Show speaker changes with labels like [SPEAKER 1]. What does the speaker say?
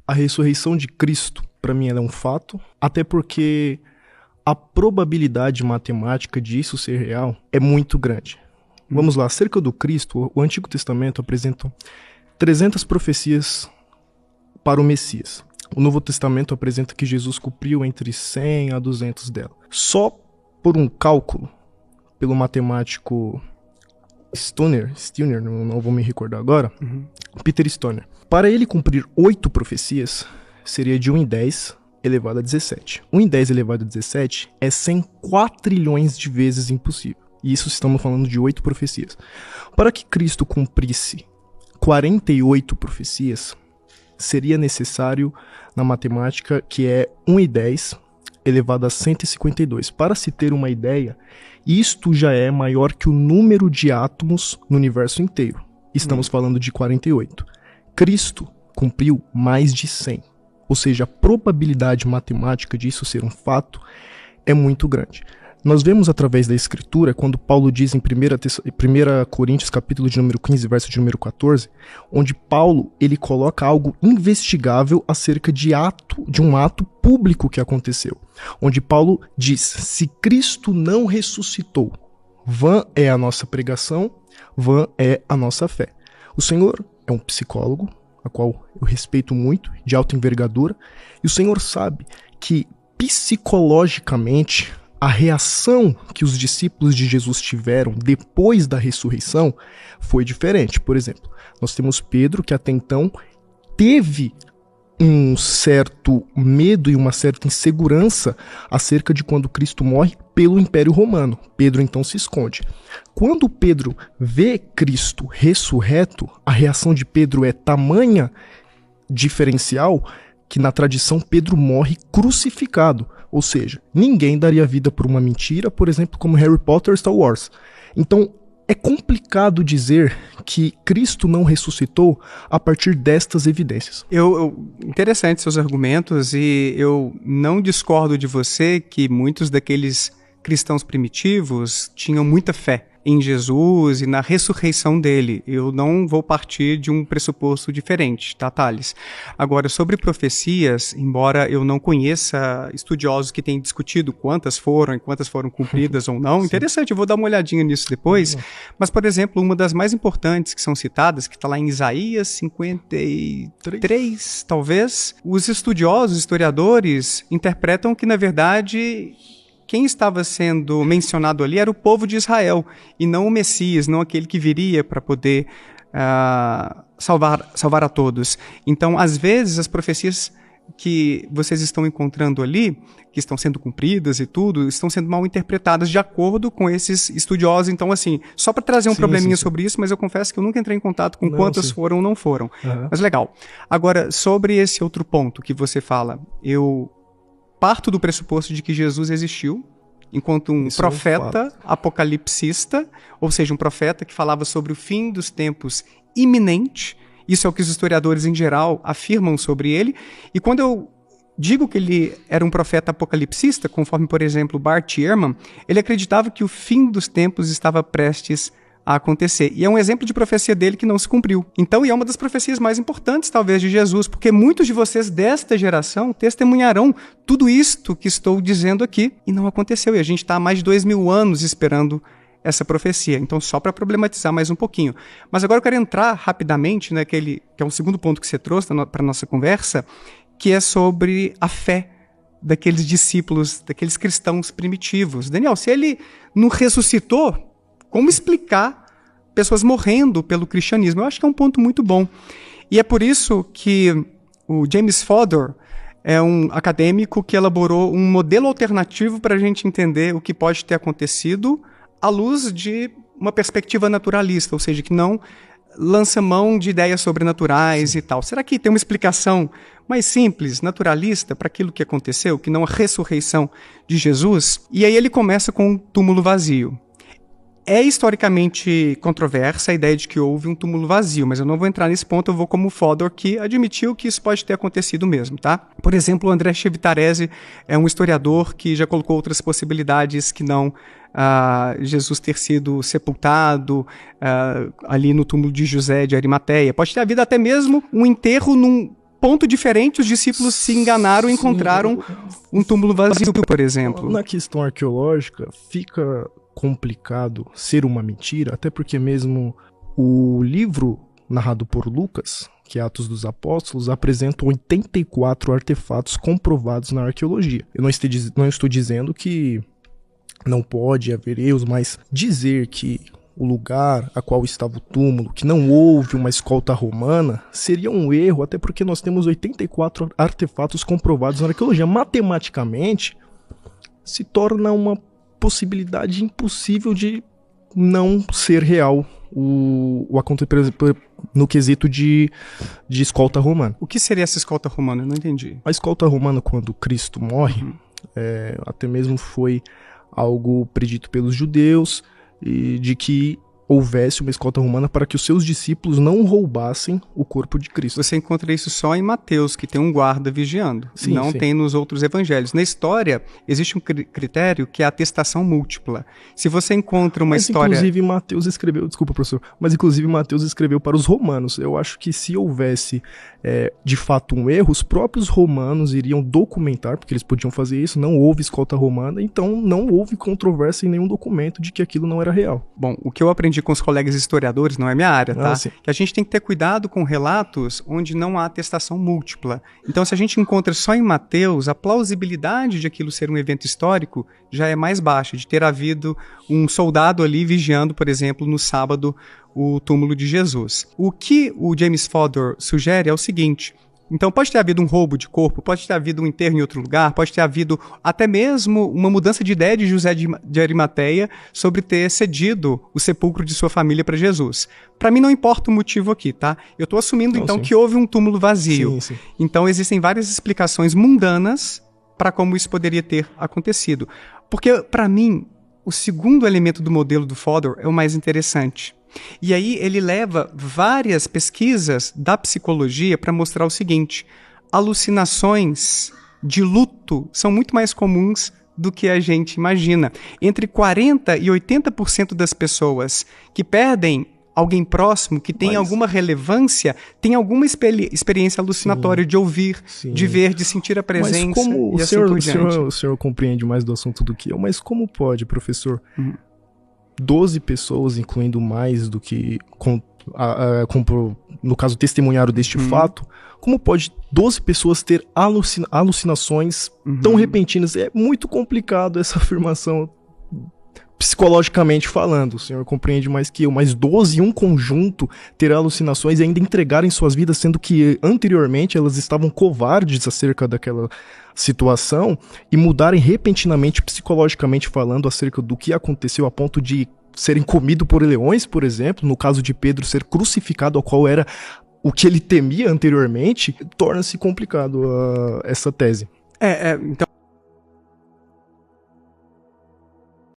[SPEAKER 1] A ressurreição de Cristo, para mim, ela é um fato, até porque a probabilidade matemática disso ser real é muito grande. Vamos lá, acerca do Cristo, o Antigo Testamento apresenta 300 profecias para o Messias. O Novo Testamento apresenta que Jesus cumpriu entre 100 a 200 delas. Só por um cálculo, pelo matemático Stoner, não vou me recordar agora, Peter Stoner. Para ele cumprir 8 profecias, seria de 1 em 10 elevado a 17. 1 em 10 elevado a 17 é 100 quatrilhões de vezes impossível. E isso estamos falando de 8 profecias. Para que Cristo cumprisse 48 profecias, seria necessário, na matemática, que é 1 em 10 elevado a 152. Para se ter uma ideia, isto já é maior que o número de átomos no universo inteiro. Estamos falando de 48. Cristo cumpriu mais de 100. Ou seja, a probabilidade matemática disso ser um fato é muito grande. Nós vemos através da Escritura, quando Paulo diz em 1 Coríntios, capítulo de número 15, verso de número 14, onde Paulo ele coloca algo investigável acerca de um ato público que aconteceu. Onde Paulo diz, se Cristo não ressuscitou, vã é a nossa pregação, vã é a nossa fé. O Senhor é um psicólogo, a qual eu respeito muito, de alta envergadura, e o Senhor sabe que psicologicamente a reação que os discípulos de Jesus tiveram depois da ressurreição foi diferente. Por exemplo, nós temos Pedro, que até então teve um certo medo e uma certa insegurança acerca de quando Cristo morre pelo Império Romano. Pedro então se esconde. Quando Pedro vê Cristo ressurreto, a reação de Pedro é tamanha diferencial que na tradição Pedro morre crucificado. Ou seja, ninguém daria vida por uma mentira, por exemplo, como Harry Potter e Star Wars. Então, é complicado dizer que Cristo não ressuscitou a partir destas evidências.
[SPEAKER 2] Interessante seus argumentos, e eu não discordo de você que muitos daqueles cristãos primitivos tinham muita fé em Jesus e na ressurreição dele. Eu não vou partir de um pressuposto diferente, tá, Thales? Agora, sobre profecias, embora eu não conheça estudiosos que tenham discutido quantas foram cumpridas ou não, interessante, eu vou dar uma olhadinha nisso depois, mas, por exemplo, uma das mais importantes que são citadas, que está lá em Isaías 53, talvez, os estudiosos, historiadores, interpretam que, na verdade, quem estava sendo mencionado ali era o povo de Israel, e não o Messias, não aquele que viria para poder salvar a todos. Então, às vezes, as profecias que vocês estão encontrando ali, que estão sendo cumpridas e tudo, estão sendo mal interpretadas de acordo com esses estudiosos. Então, assim, só para trazer um probleminha sobre isso, mas eu confesso que eu nunca entrei em contato com quantas foram ou não foram. Mas legal. Agora, sobre esse outro ponto que você fala, eu parto do pressuposto de que Jesus existiu enquanto um profeta apocalipsista, ou seja, um profeta que falava sobre o fim dos tempos iminente. Isso é o que os historiadores em geral afirmam sobre ele. E quando eu digo que ele era um profeta apocalipsista, conforme, por exemplo, Bart Ehrman, ele acreditava que o fim dos tempos estava prestes a acontecer. E é um exemplo de profecia dele que não se cumpriu. Então, e é uma das profecias mais importantes, talvez, de Jesus, porque muitos de vocês desta geração testemunharão tudo isto que estou dizendo aqui, e não aconteceu. E a gente está há mais de 2000 anos esperando essa profecia. Então, só para problematizar mais um pouquinho. Mas agora eu quero entrar rapidamente naquele, que é um segundo ponto que você trouxe para a nossa conversa, que é sobre a fé daqueles discípulos, daqueles cristãos primitivos. Daniel, se ele não ressuscitou, como explicar pessoas morrendo pelo cristianismo? Eu acho que é um ponto muito bom. E é por isso que o James Fodor é um acadêmico que elaborou um modelo alternativo para a gente entender o que pode ter acontecido à luz de uma perspectiva naturalista, ou seja, que não lança mão de ideias sobrenaturais e tal. Será que tem uma explicação mais simples, naturalista, para aquilo que aconteceu, que não a ressurreição de Jesus? E aí ele começa com um túmulo vazio. É historicamente controversa a ideia de que houve um túmulo vazio, mas eu não vou entrar nesse ponto, eu vou como o Fodor, que admitiu que isso pode ter acontecido mesmo, tá? Por exemplo, o André Chevitarese é um historiador que já colocou outras possibilidades que não Jesus ter sido sepultado ali no túmulo de José de Arimateia. Pode ter havido até mesmo um enterro num ponto diferente, os discípulos se enganaram e encontraram um túmulo vazio, por exemplo.
[SPEAKER 1] Na questão arqueológica, fica complicado ser uma mentira, até porque mesmo o livro narrado por Lucas, que é Atos dos Apóstolos, apresenta 84 artefatos comprovados na arqueologia. Eu não estou dizendo que não pode haver erros, mas dizer que o lugar a qual estava o túmulo, que não houve uma escolta romana, seria um erro, até porque nós temos 84 artefatos comprovados na arqueologia. Matematicamente, se torna uma possibilidade impossível de não ser real o acontecimento no quesito de escolta romana.
[SPEAKER 2] O que seria essa escolta romana? Eu não entendi.
[SPEAKER 1] A escolta romana, quando Cristo morre, até mesmo foi algo predito pelos judeus, e de que houvesse uma escolta romana para que os seus discípulos não roubassem o corpo de Cristo.
[SPEAKER 2] Você encontra isso só em Mateus, que tem um guarda vigiando.
[SPEAKER 1] Sim,
[SPEAKER 2] não
[SPEAKER 1] sim.
[SPEAKER 2] tem nos outros evangelhos. Na história, existe um critério que é a atestação múltipla. Se você encontra uma história...
[SPEAKER 1] Inclusive Mateus escreveu, desculpa professor, mas inclusive Mateus escreveu para os romanos. Eu acho que se houvesse de fato um erro, os próprios romanos iriam documentar, porque eles podiam fazer isso, não houve escolta romana, então não houve controvérsia em nenhum documento de que aquilo não era real.
[SPEAKER 2] Bom, o que eu aprendi com os colegas historiadores, não é minha área, tá?
[SPEAKER 1] Sim.
[SPEAKER 2] Que a gente tem que ter cuidado com relatos onde não há atestação múltipla. Então, se a gente encontra só em Mateus, a plausibilidade de aquilo ser um evento histórico já é mais baixa, de ter havido um soldado ali vigiando, por exemplo, no sábado, o túmulo de Jesus. O que o James Fodor sugere é o seguinte: então pode ter havido um roubo de corpo, pode ter havido um enterro em outro lugar, pode ter havido até mesmo uma mudança de ideia de José de Arimateia sobre ter cedido o sepulcro de sua família para Jesus. Para mim não importa o motivo aqui, tá? Eu estou assumindo então que houve um túmulo vazio.
[SPEAKER 1] Sim.
[SPEAKER 2] Então existem várias explicações mundanas para como isso poderia ter acontecido. Porque para mim o segundo elemento do modelo do Fodor é o mais interessante. E aí ele leva várias pesquisas da psicologia para mostrar o seguinte: alucinações de luto são muito mais comuns do que a gente imagina. Entre 40% e 80% das pessoas que perdem alguém próximo, que tem alguma relevância, tem alguma experiência alucinatória de ouvir, de ver, de sentir a presença.
[SPEAKER 1] Mas como
[SPEAKER 2] e assim por diante.
[SPEAKER 1] o senhor compreende mais do assunto do que eu, mas como pode, professor, 12 pessoas, incluindo mais do que, no caso, testemunharam deste fato, como pode 12 pessoas ter alucinações tão repentinas? É muito complicado essa afirmação, psicologicamente falando. O senhor compreende mais que eu, mas 12 em um conjunto ter alucinações e ainda entregarem suas vidas, sendo que anteriormente elas estavam covardes acerca daquela situação, e mudarem repentinamente, psicologicamente falando, acerca do que aconteceu a ponto de serem comidos por leões, por exemplo, no caso de Pedro ser crucificado, ao qual era o que ele temia anteriormente, torna-se complicado essa tese.
[SPEAKER 2] Então